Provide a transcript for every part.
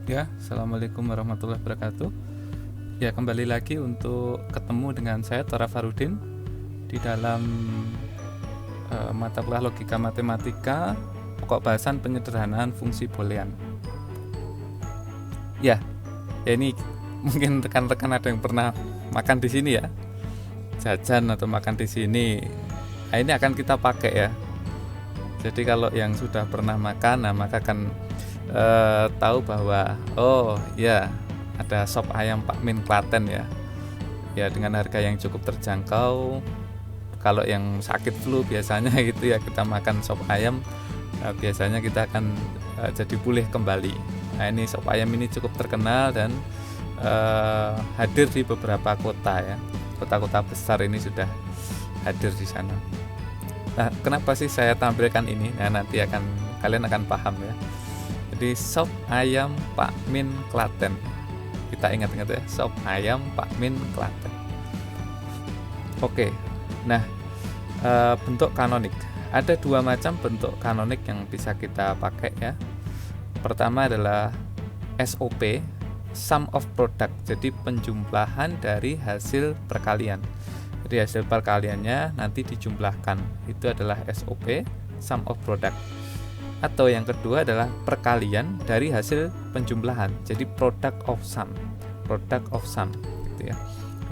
Ya, assalamualaikum warahmatullahi wabarakatuh. Ya, kembali lagi untuk ketemu dengan saya Tora Farudin di dalam mata kuliah logika matematika, pokok bahasan penyederhanaan fungsi boolean. Ya, ini mungkin rekan-rekan ada yang pernah makan di sini ya, jajan atau makan di sini. Nah, ini akan kita pakai ya. Jadi kalau yang sudah pernah makan, nah maka akan tahu bahwa oh ya ada sop ayam Pak Min Klaten ya. Ya dengan harga yang cukup terjangkau. Kalau yang sakit flu biasanya gitu ya kita makan sop ayam, biasanya kita akan jadi pulih kembali. Nah ini sop ayam ini cukup terkenal dan hadir di beberapa kota ya. Kota-kota besar ini sudah hadir di sana. Nah, kenapa sih saya tampilkan ini? Nah, nanti kalian akan paham ya. Jadi sop ayam Pak Min Klaten. Kita ingat-ingat ya, sop ayam Pak Min Klaten. Oke. Nah, bentuk kanonik. Ada dua macam bentuk kanonik yang bisa kita pakai ya. Pertama adalah SOP, sum of product. Jadi penjumlahan dari hasil perkalian. Jadi hasil perkaliannya nanti dijumlahkan. Itu adalah SOP, sum of product. Atau yang kedua adalah perkalian dari hasil penjumlahan. Jadi product of sum gitu ya.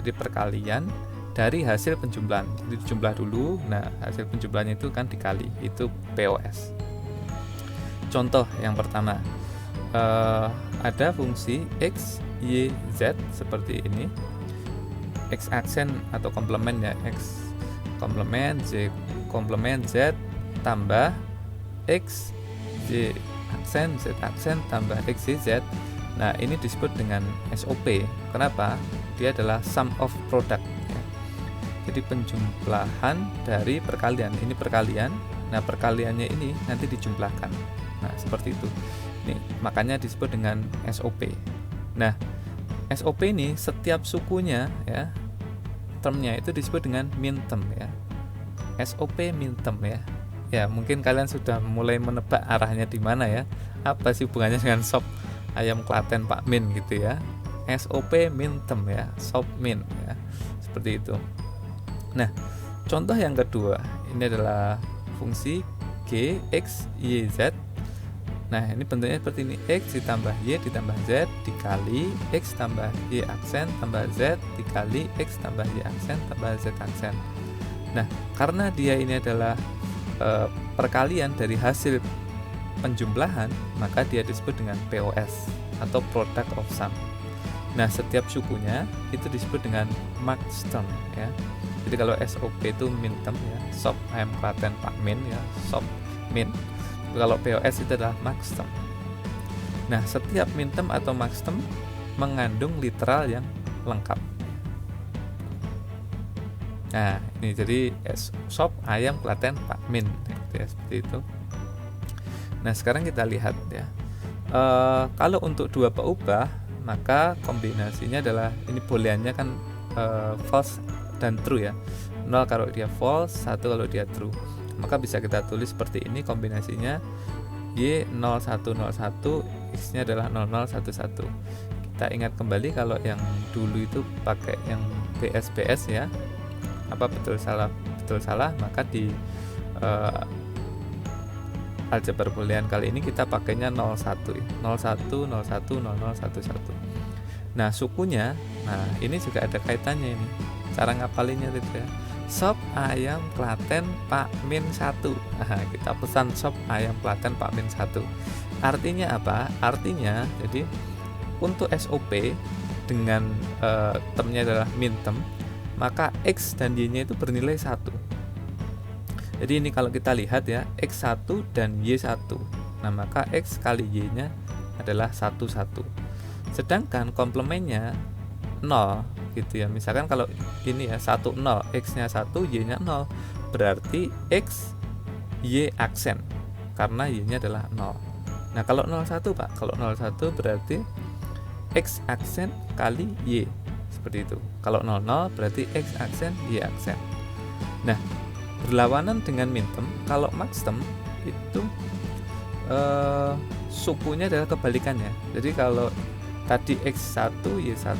Jadi perkalian dari hasil penjumlahan. Jadi dijumlah dulu. Nah, hasil penjumlahannya itu kan dikali. Itu POS. Contoh yang pertama, ada fungsi X, Y, Z seperti ini. X aksen atau komplement ya, X komplement, Y komplement, Z tambah X, Y aksen, Z aksen tambah X, Y, Z. Nah ini disebut dengan SOP. Kenapa? Dia adalah sum of product ya. Jadi penjumlahan dari perkalian. Ini perkalian. Nah perkaliannya ini nanti dijumlahkan. Nah seperti itu. Ini makanya disebut dengan SOP. Nah SOP ini setiap sukunya ya, termnya itu disebut dengan min term ya. SOP min term ya. Ya, mungkin kalian sudah mulai menebak arahnya di mana ya. Apa sih hubungannya dengan sop ayam Klaten Pak Min gitu ya. SOP min term ya, sop min ya. Seperti itu. Nah, contoh yang kedua, ini adalah fungsi G, X, Y, Z. Nah ini bentuknya seperti ini, X ditambah Y ditambah Z dikali X tambah Y aksen tambah Z dikali X tambah Y aksen tambah Z aksen. Nah karena dia ini adalah perkalian dari hasil penjumlahan, maka dia disebut dengan POS atau product of sum. Nah setiap sukunya itu disebut dengan max term ya. Jadi kalau SOP itu min term ya, sop ayam Klaten Pak Min ya, sop min. Kalau POS itu adalah max term. Nah, setiap min term atau max term mengandung literal yang lengkap. Nah, ini jadi sop ayam Klaten Pak Min ya, seperti itu. Nah, sekarang kita lihat ya. Kalau untuk dua peubah, maka kombinasinya adalah ini booleannya kan false dan true ya. 0 kalau dia false, 1 kalau dia true. Maka bisa kita tulis seperti ini kombinasinya Y0101, X nya adalah 0011. Kita ingat kembali kalau yang dulu itu pakai yang BS ya. Apa betul salah, maka di aljabar boolean kali ini kita pakainya 01 01 01 0011. Nah sukunya, nah ini juga ada kaitannya ini, cara ngapalinnya itu ya. Sop ayam Klaten Pak Min 1. Nah, kita pesan sop ayam Klaten Pak Min 1. Artinya apa? Artinya jadi untuk SOP dengan termnya adalah min term, maka X dan Y-nya itu bernilai 1. Jadi ini kalau kita lihat ya, X1 dan Y1. Nah, maka X kali Y-nya adalah 1 1. Sedangkan komplementnya 0 gitu ya. Misalkan kalau ini ya 1 0, X-nya 1, Y-nya 0, berarti X Y aksen karena Y-nya adalah 0. Nah, kalau 01 Pak, kalau 01 berarti X aksen kali Y. Seperti itu. Kalau 00 berarti X aksen Y aksen. Nah, berlawanan dengan min term, kalau max term itu sukunya adalah kebalikannya. Jadi kalau tadi X1 Y1,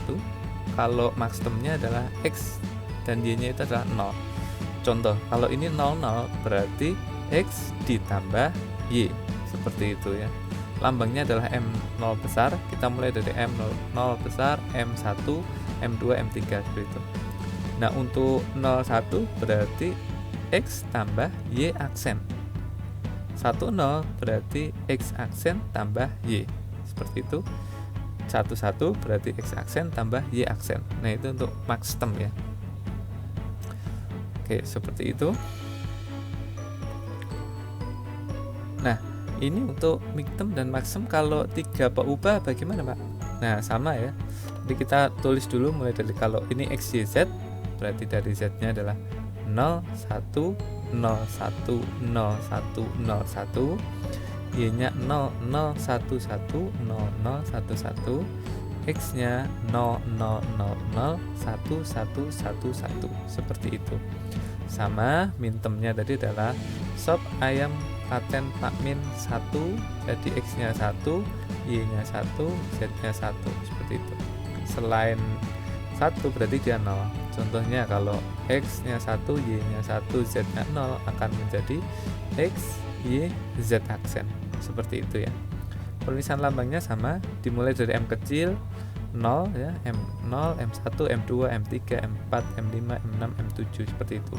kalau maxtemnya adalah X dan Y-nya itu adalah 0. Contoh, kalau ini 00 berarti X ditambah Y, seperti itu ya. Lambangnya adalah M0 besar, kita mulai dari M0 besar, M1, M2, M3 seperti itu. Nah, untuk 01 berarti X tambah Y aksen. 10 berarti X aksen tambah Y, seperti itu. 11 berarti X aksen tambah Y aksen. Nah, itu untuk maxtem ya. Oke, seperti itu. Nah, ini untuk mixtem dan maxtem. Kalau 3 peubah bagaimana, Pak? Nah, sama ya. Jadi kita tulis dulu mulai dari, kalau ini X, Y, Z, berarti dari Z-nya adalah 0, 1, 0, 1, 0, 1, 0, 1. Y-nya 0, 0, 1, 1, 0, 0, 1, 1. X-nya 0, 0, 0, 0, 1, 1, 1, 1. Seperti itu. Sama, mintemnya tadi adalah sop ayam paten Pak Min 1, jadi X-nya 1, Y-nya 1, Z-nya 1, seperti itu. Selain 1 berarti dia 0. Contohnya kalau X-nya 1, Y-nya 1, Z-nya 0 akan menjadi X, Y, Z aksen. Seperti itu ya. Penulisan lambangnya sama, dimulai dari M kecil 0 ya, M0, M1, M2, M3, M4, M5, M6, M7, seperti itu.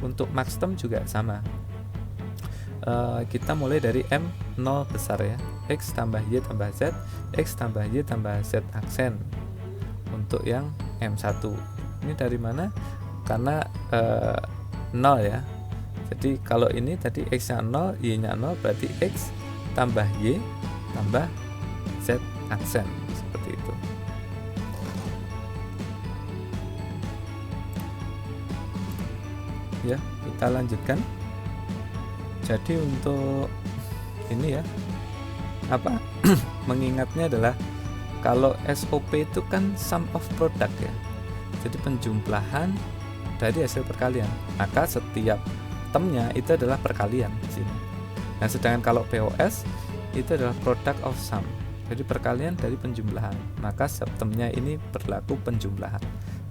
Untuk maxtem juga sama. Kita mulai dari M0 besar ya, X tambah Y tambah Z, X tambah Y tambah Z aksen. Untuk yang M1 ini dari mana? Karena 0 ya. Jadi kalau ini tadi X nya 0, Y nya 0, berarti X tambah Y tambah Z aksen, seperti itu. Ya, kita lanjutkan. Jadi untuk ini ya, apa mengingatnya adalah kalau SOP itu kan sum of product ya, jadi penjumlahan dari hasil perkalian, maka setiap termnya itu adalah perkalian di sini. Nah, sedangkan kalau POS itu adalah product of sum, jadi perkalian dari penjumlahan, maka setiap termnya ini berlaku penjumlahan.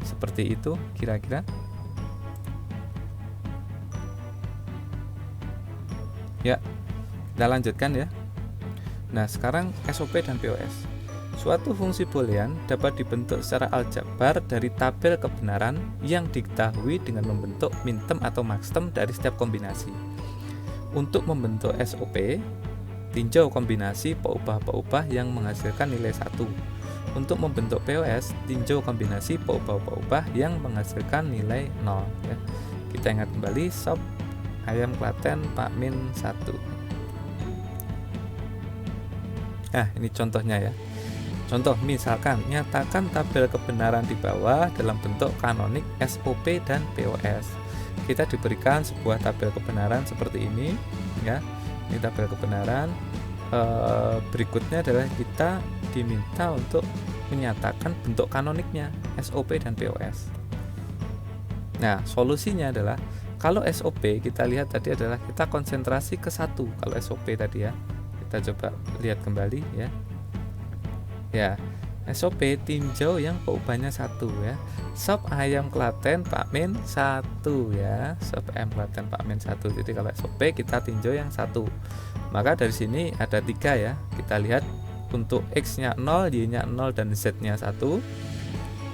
Seperti itu kira-kira. Ya, kita lanjutkan ya. Nah, sekarang SOP dan POS. Suatu fungsi boolean dapat dibentuk secara aljabar dari tabel kebenaran yang diketahui dengan membentuk mintem atau maxtem dari setiap kombinasi. Untuk membentuk SOP, tinjau kombinasi peubah-peubah yang menghasilkan nilai 1. Untuk membentuk POS, tinjau kombinasi peubah-peubah yang menghasilkan nilai 0 ya. Kita ingat kembali sop ayam klaten Pak Min 1. Nah, ini contohnya ya. Contoh, misalkan nyatakan tabel kebenaran di bawah dalam bentuk kanonik SOP dan POS. Kita diberikan sebuah tabel kebenaran seperti ini ya. Ini tabel kebenaran. Berikutnya adalah kita diminta untuk menyatakan bentuk kanoniknya SOP dan POS. Nah, solusinya adalah kalau SOP kita lihat tadi adalah kita konsentrasi ke 1. Kalau SOP tadi ya, kita coba lihat kembali ya. Ya, SOP tinjau yang peubahnya 1 ya. Sop ayam klaten Pak Min 1 ya. Sop ayam klaten Pak Min 1. Jadi kalau SOP kita tinjau yang 1. Maka dari sini ada 3 ya. Kita lihat untuk X-nya 0, Y-nya 0 dan Z-nya 1.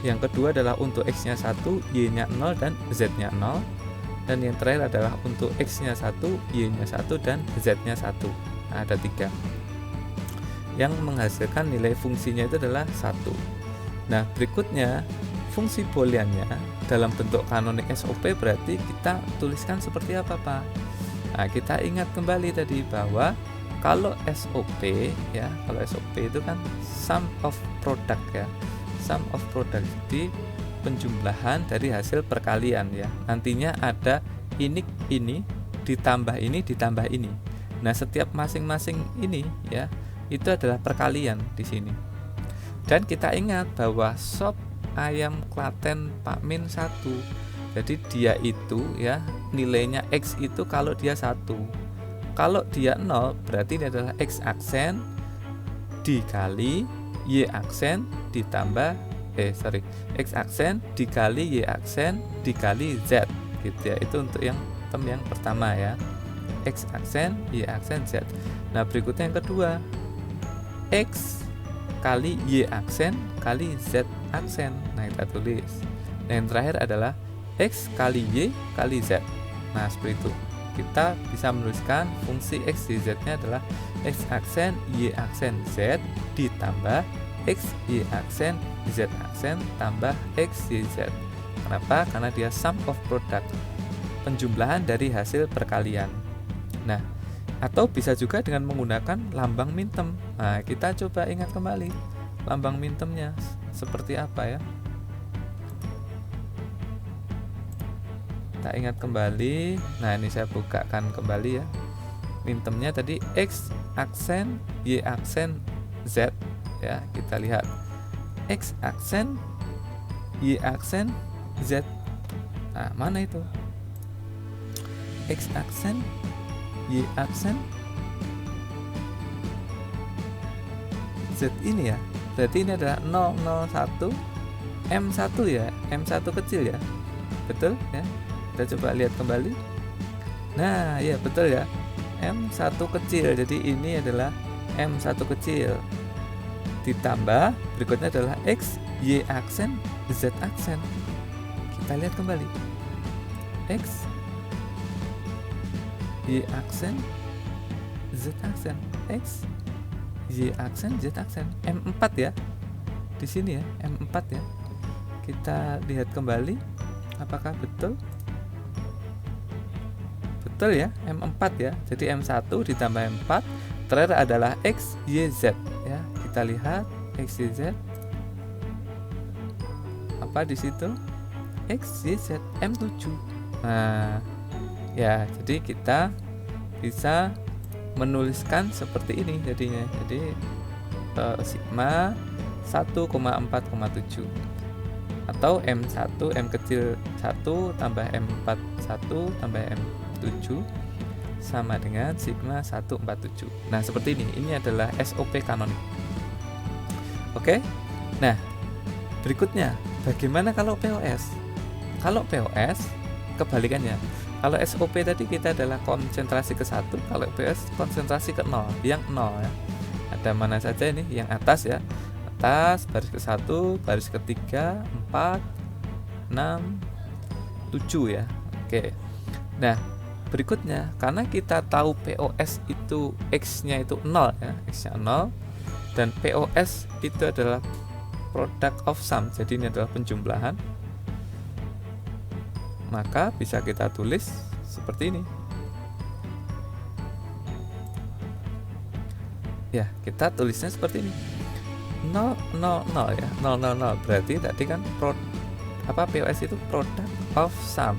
Yang kedua adalah untuk X-nya 1, Y-nya 0 dan Z-nya 0. Dan yang terakhir adalah untuk X-nya 1, Y-nya 1 dan Z-nya 1. Nah, ada 3. Yang menghasilkan nilai fungsinya itu adalah 1. Nah, berikutnya fungsi booleannya dalam bentuk kanonik SOP berarti kita tuliskan seperti apa, Pak? Nah, kita ingat kembali tadi bahwa kalau SOP ya, kalau SOP itu kan sum of product ya. Sum of product, jadi penjumlahan dari hasil perkalian ya. Nantinya ada ini ditambah ini. Nah, setiap masing-masing ini ya, itu adalah perkalian di sini. Dan kita ingat bahwa sop ayam klaten Pak Min 1. Jadi dia itu ya, nilainya X itu kalau dia 1. Kalau dia 0 berarti ini adalah X aksen. dikali Y aksen ditambah X aksen dikali Y aksen dikali Z gitu ya. Itu untuk yang term yang pertama ya, X aksen Y aksen Z. Nah berikutnya yang kedua, X kali Y aksen kali Z aksen. Nah kita tulis. Nah yang terakhir adalah X kali Y kali Z. Nah seperti itu. Kita bisa menuliskan fungsi X di Z nya adalah X aksen Y aksen Z ditambah X Y aksen Z aksen tambah X Y Z. Kenapa? Karena dia sum of product, penjumlahan dari hasil perkalian. Nah, atau bisa juga dengan menggunakan lambang minterm. Nah, kita coba ingat kembali lambang mintermnya seperti apa ya. Kita ingat kembali. Nah, ini saya bukakan kembali ya. Mintermnya tadi X aksen Y aksen Z ya. Kita lihat X aksen Y aksen Z. Nah, mana itu? X aksen Y aksen Z ini ya. Berarti ini adalah 001 M1 ya. M1 kecil ya. Betul ya? Kita coba lihat kembali. Nah, ya betul ya. M1 kecil. Jadi ini adalah M1 kecil. Ditambah berikutnya adalah X Y aksen Z aksen. Kita lihat kembali. X Y aksen Z aksen. X Y aksen Z aksen. M4 ya. Di sini ya, M4 ya. Kita lihat kembali apakah betul? Betul ya, M4 ya. Jadi M1 ditambah M4, terakhir adalah X Y Z ya. Kita lihat X Y Z. Apa di situ? X Y Z M7. Nah, ya, jadi kita bisa menuliskan seperti ini jadinya. Jadi sigma 1,4,7 atau M1 M kecil 1 tambah M4 1 tambah M7 sama dengan sigma 147. Nah, seperti ini. Ini adalah SOP kanonik. Oke. Nah, berikutnya bagaimana kalau POS? Kalau POS kebalikannya. Kalau SOP tadi kita adalah konsentrasi ke 1, kalau POS konsentrasi ke 0, yang 0 ya. Ada mana saja ini? Yang atas ya. Atas, baris ke 1, baris ke 3, 4, 6, 7 ya. Oke. Nah, berikutnya karena kita tahu POS itu X-nya itu 0 ya, X-nya 0 dan POS itu adalah product of sum. Jadi ini adalah penjumlahan. Maka bisa kita tulis seperti ini. Ya, kita tulisnya seperti ini. 0 0 0 ya. 0 0 0 berarti tadi kan POS itu product of sum,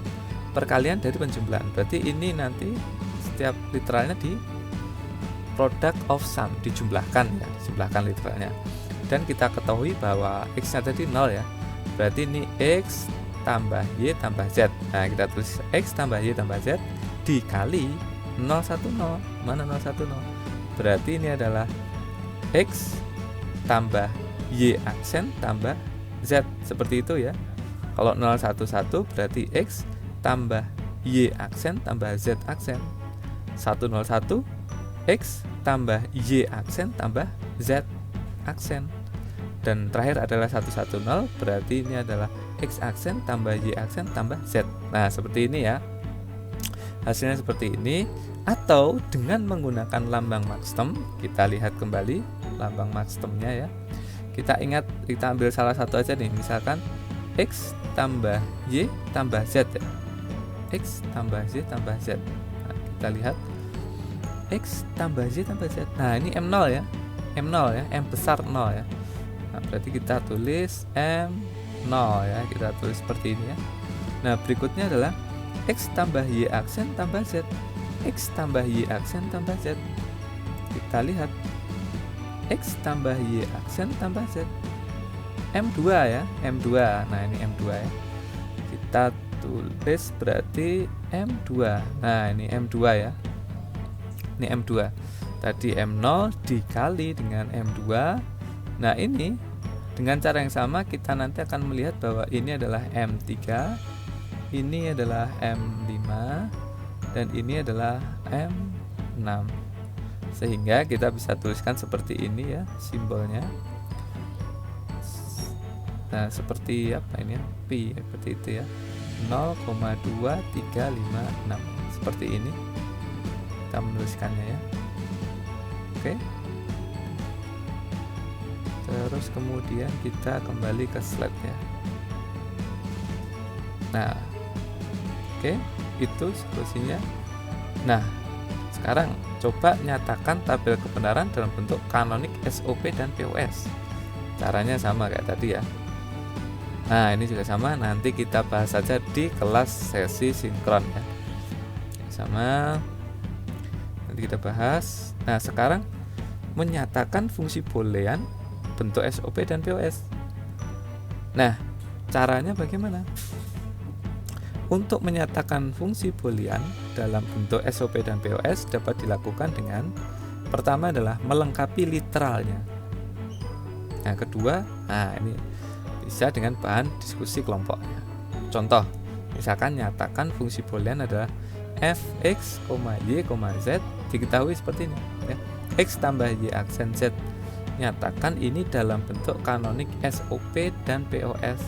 perkalian dari penjumlahan. Berarti ini nanti setiap literalnya di product of sum, dijumlahkan ya, dijumlahkan literalnya. Dan kita ketahui bahwa X-nya tadi 0 ya. Berarti ini X tambah Y tambah Z. Nah, kita tulis X tambah Y tambah Z dikali 010. Mana 010? Berarti ini adalah X tambah Y aksen tambah Z. Seperti itu ya. Kalau 011 berarti X tambah Y aksen tambah Z aksen. 101 X tambah Y aksen tambah Z aksen. Dan terakhir adalah 110, berarti ini adalah X aksen tambah Y aksen tambah Z. Nah, seperti ini ya. Hasilnya seperti ini. Atau dengan menggunakan lambang Maxterm, kita lihat kembali lambang Maxtermnya ya. Kita ingat, kita ambil salah satu aja nih. Misalkan X tambah Y tambah Z ya. X tambah Y tambah Z. Nah, kita lihat X tambah Y tambah Z. Nah, ini M0 ya. M0 ya, M besar 0 ya. Nah, berarti kita tulis M0 ya. Kita tulis seperti ini ya. Nah, berikutnya adalah X tambah Y aksen tambah Z. X tambah Y aksen tambah Z. Kita lihat X tambah Y aksen tambah Z. M2 ya, M2. Nah, ini M2 ya. Kita tulis berarti M2. Nah, ini M2 ya. Ini M2. tadi M0 dikali dengan M2. Nah ini dengan cara yang sama kita nanti akan melihat bahwa ini adalah M3, ini adalah M5, dan ini adalah M6. Sehingga kita bisa tuliskan seperti ini ya simbolnya. Nah seperti apa ini ya, pi seperti itu ya, 0,2356 seperti ini kita menuliskannya ya. Oke. Terus kemudian kita kembali ke slide ya. Nah oke, itu solusinya. Nah sekarang coba nyatakan tabel kebenaran dalam bentuk kanonik, SOP, dan POS. Caranya sama kayak tadi ya. Nah ini juga sama, nanti kita bahas saja di kelas sesi sinkron ya. Sama, nanti kita bahas. Nah sekarang menyatakan fungsi boolean bentuk SOP dan POS. Nah caranya bagaimana? Untuk menyatakan fungsi boolean dalam bentuk SOP dan POS dapat dilakukan dengan pertama adalah melengkapi literalnya. Yang kedua, nah ini bisa dengan bahan diskusi kelompoknya. Contoh, misalkan nyatakan fungsi boolean adalah fx, y, z, diketahui seperti ini ya. X tambah y aksen z. Nyatakan ini dalam bentuk kanonik, SOP, dan POS.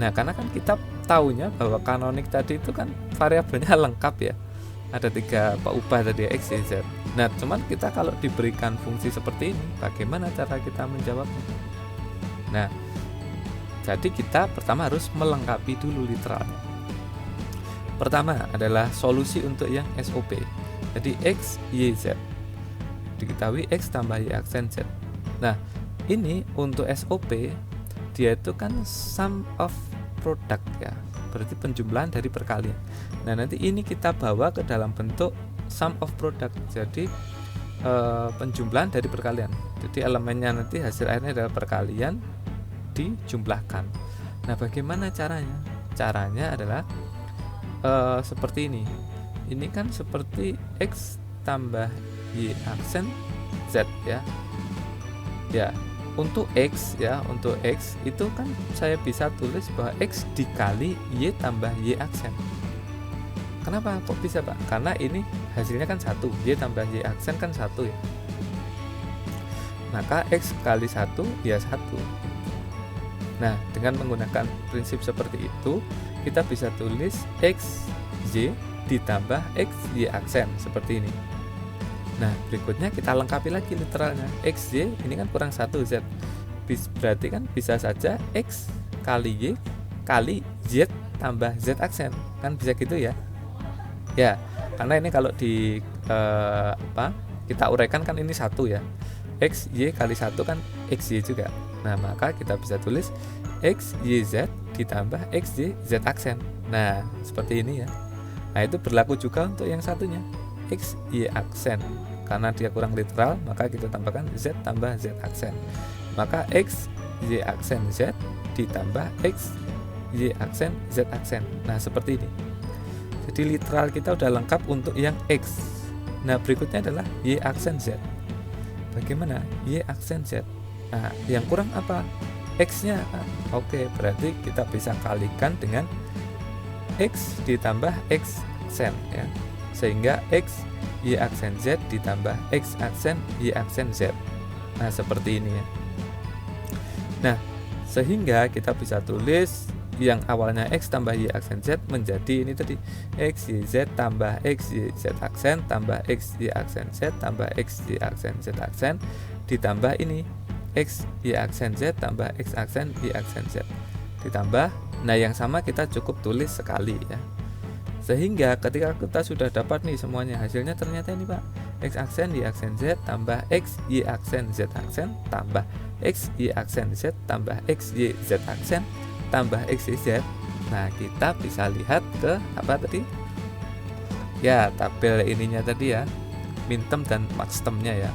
Nah karena kan kita tahunya bahwa kanonik tadi itu kan variabelnya lengkap ya, ada 3 ubah tadi X, Y, Z. Nah cuman kita kalau diberikan fungsi seperti ini, bagaimana cara kita menjawabnya? Nah jadi kita pertama harus melengkapi dulu literalnya. Pertama adalah solusi untuk yang SOP. Jadi X, Y, Z. Diketahui X tambah Y aksen Z. Nah ini untuk SOP dia itu kan sum of product ya, berarti penjumlahan dari perkalian. Nah nanti ini kita bawa ke dalam bentuk sum of product, jadi penjumlahan dari perkalian. Jadi elemennya nanti hasil akhirnya adalah perkalian dijumlahkan. Nah bagaimana caranya? Caranya adalah seperti ini. Ini kan seperti X tambah Y aksen Z ya. Ya untuk X ya, untuk X itu kan saya bisa tulis bahwa X dikali Y tambah Y aksen. Kenapa kok bisa Pak? Karena ini hasilnya kan 1, Y tambah Y aksen kan 1 ya. Maka X kali 1 ya 1. Nah dengan menggunakan prinsip seperti itu, kita bisa tulis X Y ditambah X Y aksen seperti ini. Nah berikutnya kita lengkapi lagi literalnya. X, Y ini kan kurang 1 Z, berarti kan bisa saja X kali Y kali Z tambah Z aksen, kan bisa gitu ya. Ya karena ini kalau di kita uraikan kan ini 1 ya, X, Y kali 1 kan X, Y juga. Nah maka kita bisa tulis X, Y, Z ditambah X, Y, Z aksen. Nah seperti ini ya. Nah itu berlaku juga untuk yang satunya, X, Y aksen. Karena dia kurang literal, maka kita tambahkan Z tambah Z aksen. Maka X, Y aksen Z ditambah X, Y aksen Z aksen. Nah seperti ini. Jadi literal kita udah lengkap untuk yang X. Nah berikutnya adalah Y aksen Z. Bagaimana? Y aksen Z. Nah yang kurang apa? X-nya. Oke, berarti kita bisa kalikan dengan X ditambah X aksen ya. Sehingga X Y aksen Z ditambah X aksen Y aksen Z. Nah seperti ini ya. Nah sehingga kita bisa tulis yang awalnya X tambah Y aksen Z menjadi ini tadi, X Y Z tambah X Y Z aksen tambah X Y aksen Z tambah X Y aksen Z aksen ditambah ini X Y aksen Z tambah X aksen Y aksen Z ditambah. Nah yang sama kita cukup tulis sekali ya. Sehingga ketika kita sudah dapat nih semuanya, hasilnya ternyata ini Pak, X aksen Y aksen Z tambah X Y aksen Z aksen tambah X Y aksen Z tambah X Y Z aksen tambah X Y Z. Nah kita bisa lihat ke apa tadi ya, tabel ininya tadi ya, minterm dan maxtermnya ya.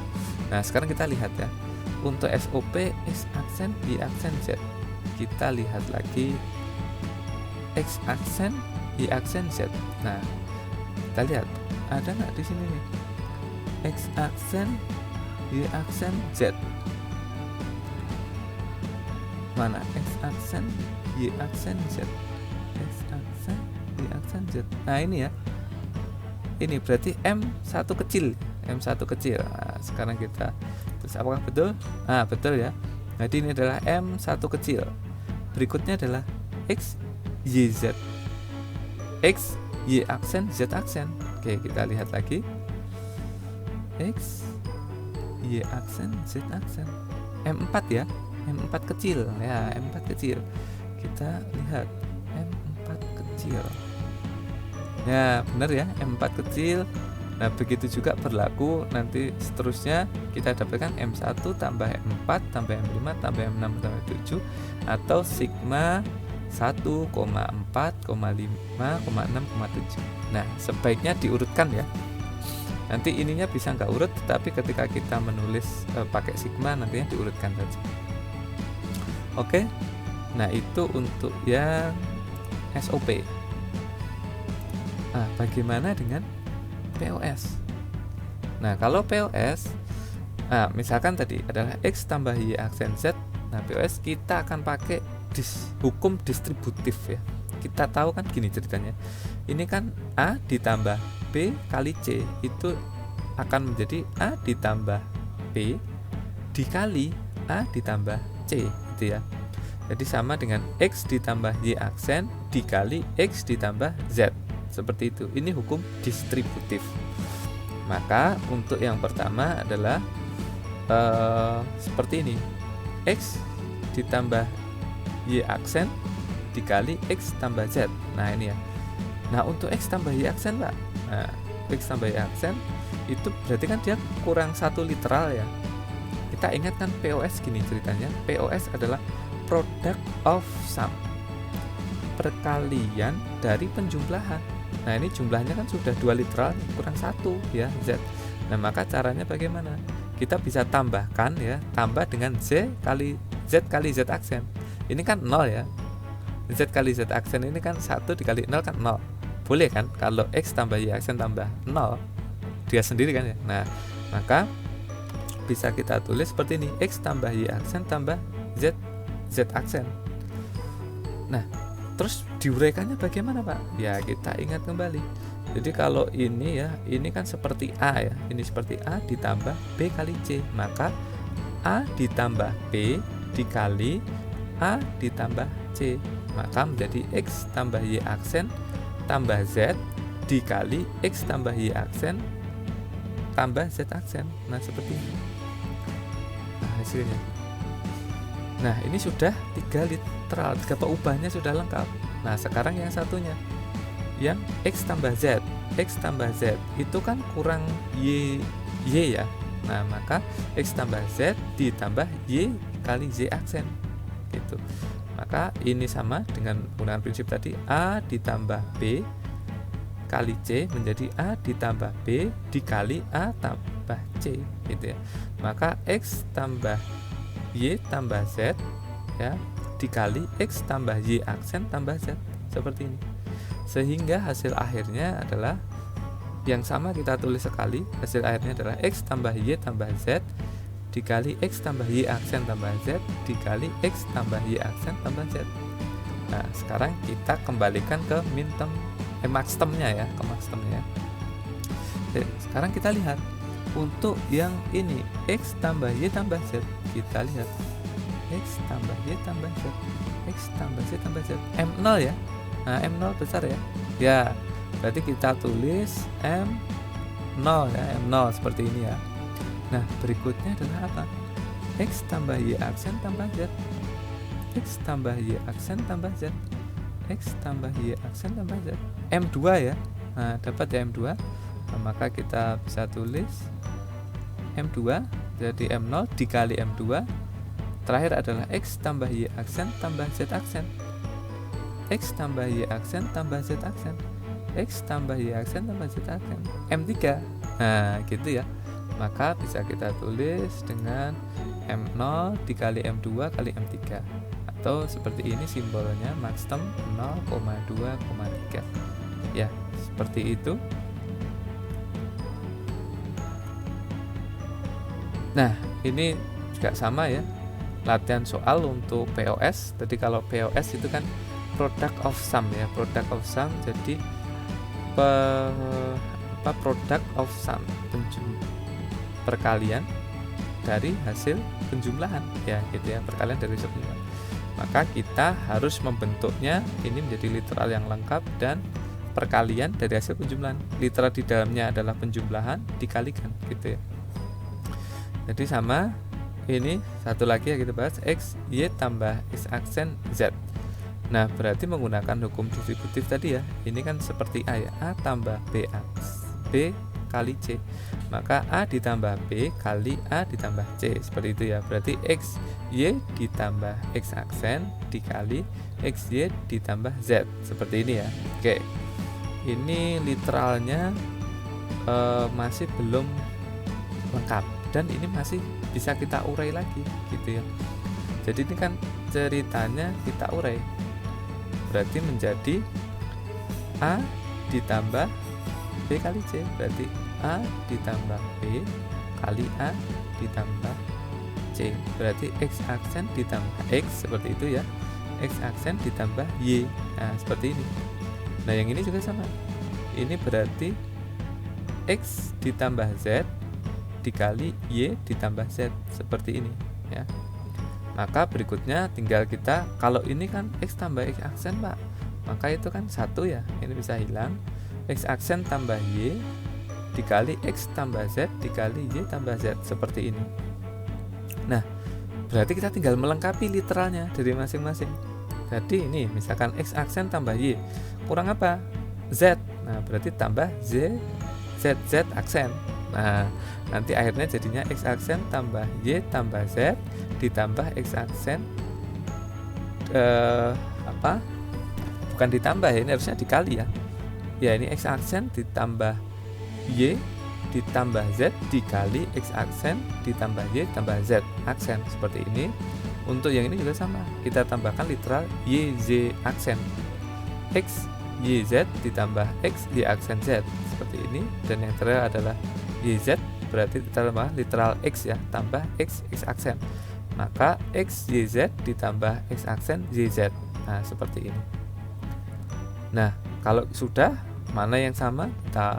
Nah sekarang kita lihat ya, untuk SOP X aksen Y aksen Z, kita lihat lagi X aksen Y aksen Z. Nah kita lihat ada nggak di sini nih X aksen, Y aksen, Z. Mana X aksen, Y aksen, Z. X aksen, Y aksen, Z. Nah ini ya, ini berarti M1 kecil, M1 kecil. Nah, sekarang kita terus apakah betul? Nah betul ya. Jadi ini adalah M1 kecil. Berikutnya adalah X, Y, Z. X, Y aksen, Z aksen. Oke, kita lihat lagi. X, Y aksen, Z aksen. M4 ya, M4 kecil ya, M4 kecil. Kita lihat M4 kecil. Ya, benar ya, M4 kecil. Nah, begitu juga berlaku nanti seterusnya kita dapatkan M1 tambah M4 tambah M5 tambah M6 tambah 7 atau sigma 1,4,5,6,7. Nah, sebaiknya diurutkan ya. Nanti ininya bisa nggak urut, tetapi ketika kita menulis pakai sigma nantinya diurutkan saja. Oke. Nah, itu untuk yang SOP. Nah, bagaimana dengan POS? Nah, kalau POS, misalkan tadi adalah X tambah Y aksen Z. Nah, POS kita akan pakai hukum distributif ya. Kita tahu kan gini ceritanya. Ini kan A ditambah B kali C itu akan menjadi A ditambah B dikali A ditambah C gitu ya. Jadi sama dengan X ditambah Y aksen dikali X ditambah Z. Seperti itu. Ini hukum distributif. Maka untuk yang pertama adalah seperti ini. X ditambah Y aksen dikali X tambah Z. Nah ini ya. Nah untuk X tambah Y aksen Pak, nah, X tambah Y aksen itu berarti kan dia kurang satu literal ya. Kita ingat kan POS gini ceritanya. POS adalah product of sum, perkalian dari penjumlahan. Nah ini jumlahnya kan sudah 2 literal kurang 1 ya, Z. Nah maka caranya bagaimana? Kita bisa tambahkan ya, tambah dengan Z kali Z aksen. Ini kan 0 ya. Z kali Z aksen ini kan 1 dikali 0 kan 0. Boleh kan kalau X tambah Y aksen tambah 0 dia sendiri kan ya. Nah maka bisa kita tulis seperti ini, X tambah Y aksen tambah Z aksen. Nah terus diuraikannya bagaimana Pak? Ya kita ingat kembali. Jadi kalau ini ya, ini kan seperti A ya, ini seperti A ditambah B kali C. Maka A ditambah B dikali A ditambah C, maka menjadi X tambah Y aksen tambah Z dikali X tambah Y aksen tambah Z aksen. Nah seperti ini. Nah hasilnya. Nah ini sudah 3 literal, 3 peubahnya sudah lengkap. Nah sekarang yang satunya, yang X tambah Z. X tambah Z itu kan kurang Y ya. Nah maka X tambah Z ditambah Y kali Z aksen gitu. Maka ini sama dengan penggunaan prinsip tadi, A ditambah B kali C menjadi A ditambah B dikali A tambah C gitu ya. Maka X tambah Y tambah Z ya dikali X tambah Y aksen tambah Z, seperti ini. Sehingga hasil akhirnya adalah yang sama, kita tulis sekali. Hasil akhirnya adalah X tambah Y tambah Z dikali X tambah Y aksen tambah Z dikali X tambah Y aksen tambah Z. Nah sekarang kita kembalikan ke maxtermnya ya, ke maxtermnya. Sekarang kita lihat untuk yang ini X tambah Y tambah Z. Kita lihat X tambah Y tambah Z, X tambah Z tambah Z, M0 ya. Nah M0 besar ya. Ya berarti kita tulis M0 ya, M0 seperti ini ya. Nah berikutnya adalah apa? X tambah Y aksen tambah Z, X tambah Y aksen tambah Z, X tambah Y aksen tambah Z, M2 ya. Nah dapat ya M2. Nah, maka kita bisa tulis M2 jadi M0 dikali M2. Terakhir adalah X tambah Y aksen tambah Z aksen, X tambah Y aksen tambah Z aksen, X tambah Y aksen tambah Z aksen, M3. Nah gitu ya. Maka bisa kita tulis dengan M0 dikali M2 kali M3, atau seperti ini simbolnya, maxterm 0,2,3 ya, seperti itu. Nah, ini juga sama ya, latihan soal untuk POS. Tadi kalau POS itu kan product of sum ya, product of sum. Jadi product of sum, perkalian dari hasil penjumlahan ya, gitu ya, perkalian dari hasil penjumlahan. Maka kita harus membentuknya ini menjadi literal yang lengkap dan perkalian dari hasil penjumlahan. Literal di dalamnya adalah penjumlahan dikalikan, gitu ya. Jadi sama ini satu lagi yang kita bahas, X, Y tambah X aksen Z. Nah, berarti menggunakan hukum distributif tadi ya. Ini kan seperti A ya, A tambah B kali C. Maka A ditambah B kali A ditambah C, seperti itu ya. Berarti X, Y ditambah X aksen dikali X, Y ditambah Z, seperti ini ya. Oke, ini literalnya masih belum lengkap dan ini masih bisa kita urai lagi, gitu ya. Jadi ini kan ceritanya kita urai, berarti menjadi A ditambah B kali C, berarti A ditambah B kali A ditambah C, berarti X aksen ditambah X, seperti itu ya. X aksen ditambah Y, nah seperti ini. Nah yang ini juga sama, ini berarti X ditambah Z dikali Y ditambah Z, seperti ini ya. Maka berikutnya tinggal kita, kalau ini kan X tambah X aksen Pak, maka itu kan satu ya, ini bisa hilang. X aksen tambah Y dikali X tambah Z dikali Y tambah Z, seperti ini. Nah berarti kita tinggal melengkapi literalnya dari masing-masing. Jadi ini misalkan X aksen tambah Y kurang apa? Z, nah berarti tambah Z aksen. Nah nanti akhirnya jadinya X aksen tambah Y tambah Z ditambah X aksen bukan ditambah ya, ini harusnya dikali ya. Ya ini X aksen ditambah Y ditambah Z dikali X aksen ditambah Y tambah Z aksen, seperti ini. Untuk yang ini juga sama, kita tambahkan literal Y Z aksen, X Y Z ditambah X Y aksen Z, seperti ini. Dan yang terakhir adalah Y Z, berarti kita tambah literal X ya, tambah X aksen, maka X Y Z ditambah X aksen Y Z. Nah seperti ini. Nah kalau sudah, mana yang sama kita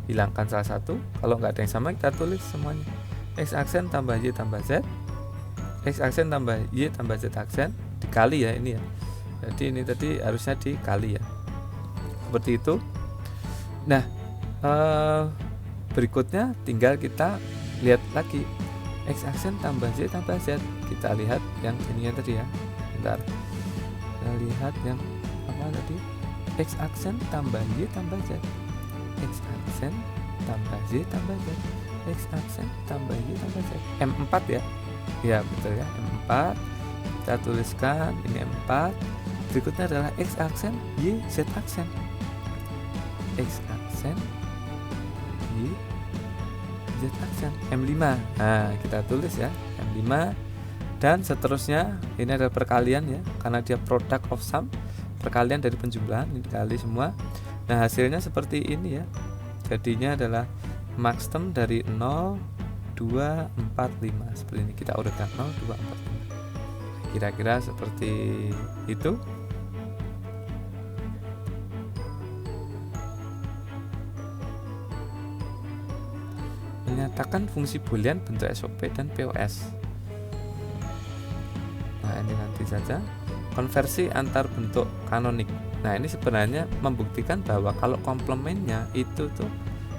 hilangkan salah satu, kalau nggak ada yang sama kita tulis semuanya. X aksen tambah Y tambah Z, X aksen tambah Y tambah Z aksen dikali ya ini ya. Jadi ini tadi harusnya dikali ya, seperti itu. Nah berikutnya tinggal kita lihat lagi X aksen tambah Y tambah Z. Kita lihat yang ininya tadi ya, bentar, kita lihat yang apa tadi, X aksen tambah Y tambah Z, X aksen tambah Y tambah Z, X aksen tambah Y tambah Z, M4 ya. Ya betul ya, M4. Kita tuliskan ini M4. Berikutnya adalah X aksen Y Z aksen, X aksen Y Z aksen, M5. Nah kita tulis ya M5. Dan seterusnya, ini adalah perkalian ya, karena dia product of sum, perkalian dari penjumlahan, ini dikali semua. Nah hasilnya seperti ini ya, jadinya adalah maxterm dari 0, 2, 4, 5, seperti ini. Kita urutkan 0, 2, 4, 5, kira-kira seperti itu. Menyatakan fungsi boolean bentuk SOP dan POS. Nah ini nanti saja. Konversi antar bentuk kanonik. Nah ini sebenarnya membuktikan bahwa kalau komplemennya itu tuh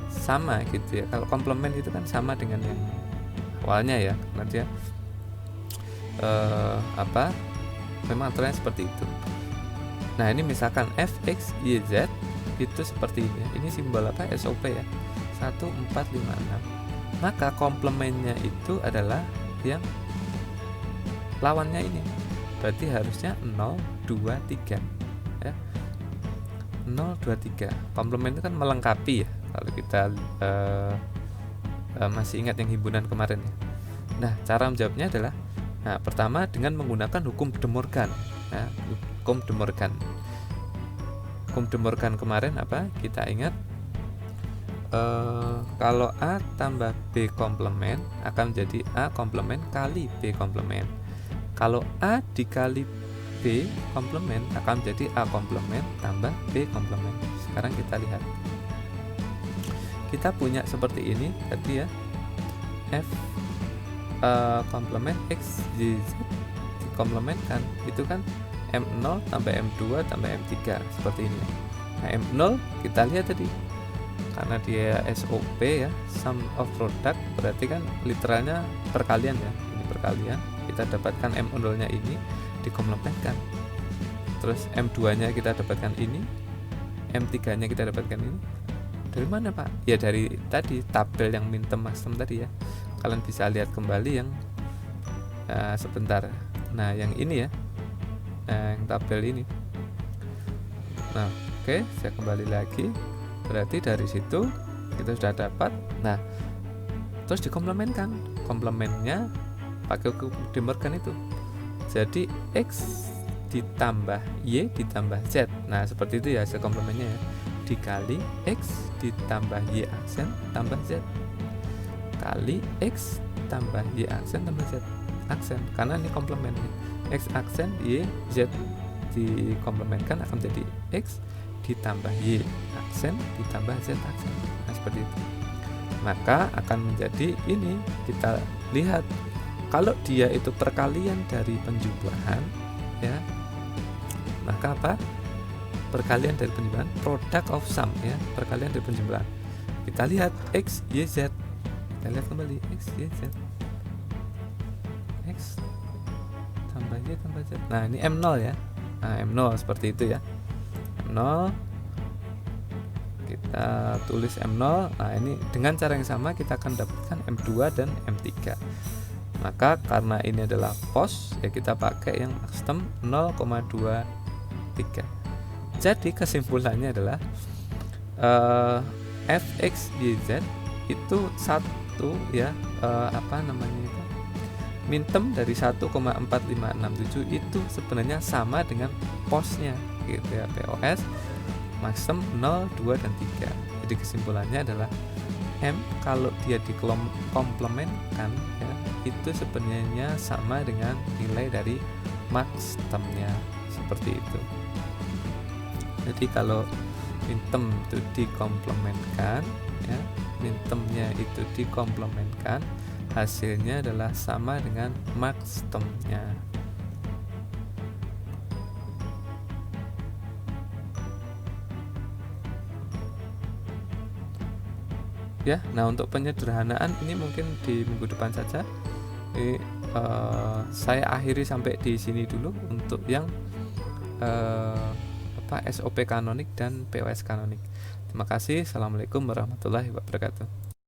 sama gitu ya. Kalau komplement itu kan sama dengan yang awalnya ya, karena dia memang aturannya seperti itu. Nah ini misalkan fx y z itu seperti ini. Ini simbol apa? SOP ya, 1, 4, 5, 6. Maka komplemennya itu adalah yang lawannya ini, berarti harusnya 0, 2, 3 ya. 0, 2, 3. Komplement itu kan melengkapi ya, kalau kita masih ingat yang himpunan kemarin ya. Nah cara menjawabnya adalah, nah pertama dengan menggunakan hukum De Morgan. Nah, hukum De Morgan kemarin apa? Kita ingat kalau A tambah B komplement akan menjadi A komplement kali B komplement. Kalau A dikali B komplement akan menjadi A komplement tambah B komplement. Sekarang kita lihat, kita punya seperti ini tadi ya, F komplement X Y Z dikomplementkan, itu kan M0 tambah M2 tambah M3 seperti ini. Nah M0 kita lihat tadi, karena dia SOP ya, sum of product, berarti kan literalnya perkalian ya, ini perkalian, kita dapatkan M0 nya ini dikomplementkan, terus M2 nya kita dapatkan ini, M3 nya kita dapatkan ini. Dari mana Pak? Ya dari tadi tabel yang min term max term tadi ya, kalian bisa lihat kembali yang sebentar. Nah yang ini ya, yang tabel ini. Nah oke, saya kembali lagi. Berarti dari situ kita sudah dapat. Nah terus dikomplementkan, komplementnya pakai hukum De Morgan itu. Jadi X ditambah Y ditambah Z. Nah seperti itu ya hasil komplementnya ya, dikali X ditambah Y aksen tambah Z kali X tambah Y aksen tambah Z aksen, karena ini komplement nih. X aksen Y Z dikomplementkan akan menjadi X ditambah Y aksen ditambah Z aksen. Nah seperti itu, maka akan menjadi ini. Kita lihat kalau dia itu perkalian dari penjumlahan ya, maka apa? Perkalian dari penjumlahan, product of sum ya, perkalian dari penjumlahan. Kita lihat X Y Z, kita lihat kembali X Y Z, X tambah Y tambah Z. Nah ini M0 ya, nah M0 seperti itu ya, M0 kita tulis M0. Nah ini dengan cara yang sama kita akan dapatkan M2 dan M3. Maka karena ini adalah pos ya, kita pakai yang max term 0,23. Jadi kesimpulannya adalah Fx,Y,Z itu satu ya, apa namanya itu, min term dari 1,4567 itu sebenarnya sama dengan posnya gitu ya, POS max term 0, 2 dan 3. Jadi kesimpulannya adalah M kalau dia dikomplementkan ya, itu sebenarnya sama dengan nilai dari max termnya, seperti itu. Jadi kalau min term itu dikomplementkan ya, min termnya itu dikomplementkan, hasilnya adalah sama dengan max termnya. Ya, nah untuk penyederhanaan ini mungkin di minggu depan saja. Ini, saya akhiri sampai di sini dulu untuk yang SOP kanonik dan POS kanonik. Terima kasih. Assalamualaikum warahmatullahi wabarakatuh.